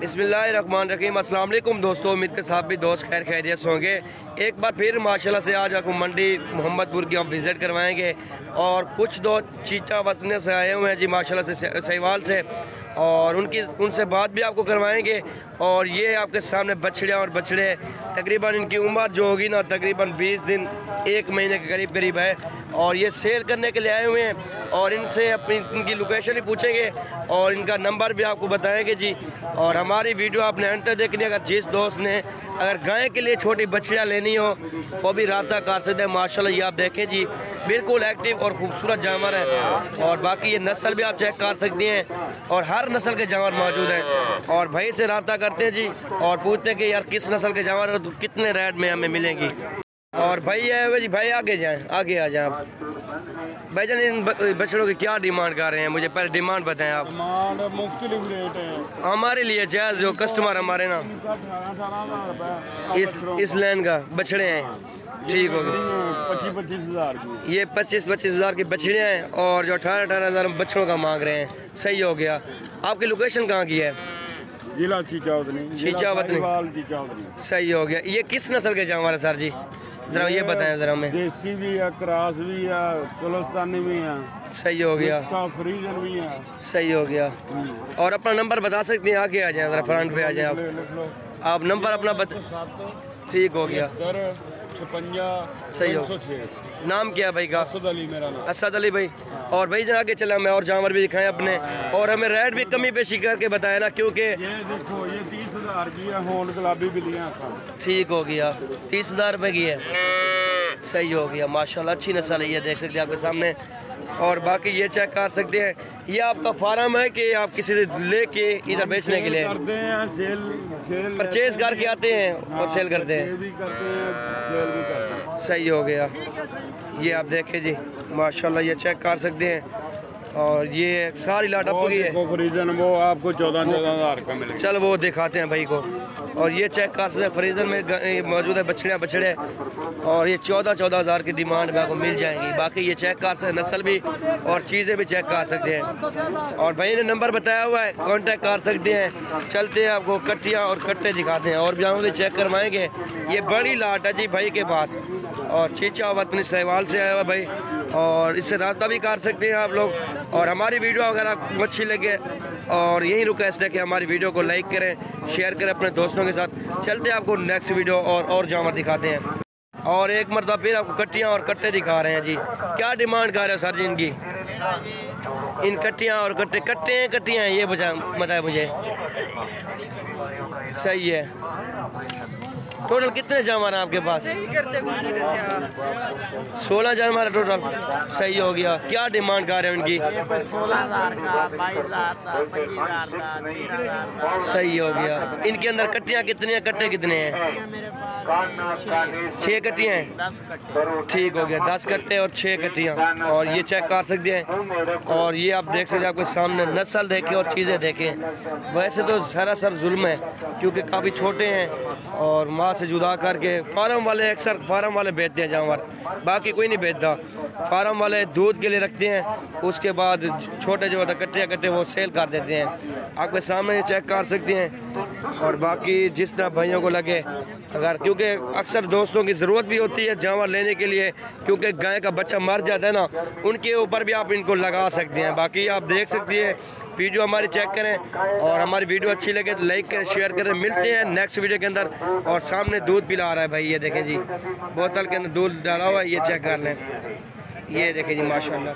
बिस्मिल्लाहिर्रहमानिर्रहीम। अस्सलाम वालेकुम दोस्तों, उम्मीद के साथ भी दोस्त खैर खैरियत होंगे। एक बार फिर माशाल्लाह से आज आपको मंडी मोहम्मदपुर की हम विज़िट करवाएंगे और कुछ दो चीचा वतन से आए हुए हैं जी माशाल्लाह से सहीवाल से, और उनसे बात भी आपको करवाएंगे। और ये आपके सामने बछड़े और बछड़े तकरीबन इनकी उम्र जो होगी ना तकरीबन 20 दिन 1 महीने के करीब है, और ये सेल करने के लिए आए हुए हैं। और इनसे अपनी इनकी लोकेशन ही पूछेंगे और इनका नंबर भी आपको बताएंगे जी। और हमारी वीडियो आपने अंत तक देखनी। अगर जिस दोस्त ने अगर गाय के लिए छोटी बछड़ियाँ लेनी हो वो भी रब्ता कर सकते हैं। माशाल्लाह ये आप देखें जी, बिल्कुल एक्टिव और ख़ूबसूरत जानवर है। और बाकी ये नस्ल भी आप चेक कर सकती हैं और हर नस्ल के जानवर मौजूद हैं। और भाई से रब्ता करते हैं जी और पूछते हैं कि यार किस नस्ल के जानवर तो कितने रेट में हमें मिलेंगी। और भाई है जी, भाई आगे जाएँ, आगे आ जाएँ आप। भाई जान इन बछड़ों की क्या डिमांड कर रहे हैं, मुझे पहले डिमांड बताएं आप। डिमांड मुख्तलिफ रेट है हमारे लिए जायज़, जो कस्टमर हमारे ना इस लाइन का बछड़े हैं, ठीक हो गए 25-25 हज़ार की। ये 25-25 हज़ार की बछड़े हैं और जो 18-18 हज़ार बछड़ों का मांग रहे हैं। सही हो गया। आपकी लोकेशन कहाँ की है? जिला चीचावतनी। सही हो गया। ये किस नस्ल के जानवर है सर जी, ज़रा ये बताएं ज़रा हमें। देसी भी है, क्रॉस भी है, कोलस्तानी भी है। सही हो गया। फ्रीजन भी है। सही हो गया। और अपना नंबर बता सकते हैं? आगे आ जाएं, ज़रा फ्रंट पे आ जाएं आप नंबर अपना ठीक हो गया। 56 सही हो। नाम क्या है भाई का? असद अली मेरा नाम। असद अली भाई। और भाई जरा आगे चला मैं और जानवर भी दिखाएं अपने, और हमें रेट भी कमी पेशी करके बताया ना, क्योंकि ये देखो ये 30 हज़ार की है, होल गुलाबी बिल्लियाँ। ठीक हो गया। 30 हज़ार रुपये की है। सही हो गया माशाल्लाह, अच्छी नस्ल है, ये देख सकते हैं आपके सामने। और बाकी ये चेक कर सकते हैं, ये आपका फार्म है कि आप किसी से लेके इधर बेचने के लिए करते हैं? सेल परचेज करके आते हैं और सेल करते हैं। भी करते हैं, सेल भी करते हैं। सही हो गया। ये आप देखें जी माशाल्लाह, ये चेक कर सकते हैं। और ये सारी लाट आपकी है। फ्रीजन वो आपको 14-14 हज़ार का मिलेगा। चल वो दिखाते हैं भाई को। और ये चेक कर सकते हैं, फ्रीजर में मौजूद है बछड़े और ये 14-14 हज़ार की डिमांड में आपको मिल जाएंगी। बाकी ये चेक कर सकते हैं, नस्ल भी और चीज़ें भी चेक कर सकते हैं। और भाई ने नंबर बताया हुआ है, कांटेक्ट कर सकते हैं। चलते हैं आपको कट्टियाँ और कट्टे दिखाते हैं और भी चेक करवाएंगे। ये बड़ी लाट है जी भाई के पास, और चीचा वतनी सहीवाल से आया हुआ भाई, और इससे रब्ता भी कर सकते हैं आप लोग। और हमारी वीडियो अगर आपको अच्छी लगे और यही रिक्वेस्ट है कि हमारी वीडियो को लाइक करें, शेयर करें अपने दोस्तों के साथ। चलते हैं आपको नेक्स्ट वीडियो और जानवर दिखाते हैं। और एक मरतबा फिर आपको कट्टियाँ और कट्टे दिखा रहे हैं जी। क्या डिमांड कर रहे हो सर जी इनकी? इन कट्टियाँ और कट्टियाँ हैं, ये बताए मुझे। सही है। टोटल कितने जानवर हैं आपके पास? 16 जानवर है टोटल। सही हो गया। क्या डिमांड कर रहे हैं उनकी? 16,000 का, 22,000 का, 25,000 का, 13,000 का। सही हो गया। इनके अंदर कट्टियाँ कितनी हैं, कट्टे कितने हैं? मेरे पास 6 कट्टियाँ हैं। 10 कट्टे। ठीक हो गया। 10 कट्टे और 6 कट्टियाँ। और ये चेक कर सकते हैं। और ये आप देख सकते हैं, आपके सामने नस्ल देखें और चीज़ें देखें। वैसे तो सरासर जुल्म है क्योंकि काफ़ी छोटे हैं और माँ से जुदा करके फार्म वाले अक्सर फार्म वाले बेचते हैं जानवर, बाकी कोई नहीं बेचता। फार्म वाले दूध के लिए रखते हैं, उसके बाद छोटे जो होता है कट्टे वो सेल कर देते हैं। आपके सामने चेक कर सकते हैं। और बाकी जिस तरह भाइयों को लगे, अगर क्योंकि अक्सर दोस्तों की ज़रूरत भी होती है जानवर लेने के लिए, क्योंकि गाय का बच्चा मर जाता है ना, उनके ऊपर भी आप इनको लगा सकते हैं। बाकी आप देख सकते हैं, वीडियो हमारी चेक करें और हमारी वीडियो अच्छी लगे तो लाइक करें, शेयर करें। मिलते हैं नेक्स्ट वीडियो के अंदर। और सामने दूध पिला रहा है भाई, ये देखें जी, बोतल के अंदर दूध डाला हुआ है, ये चेक कर लें। ये देखें जी माशाल्लाह।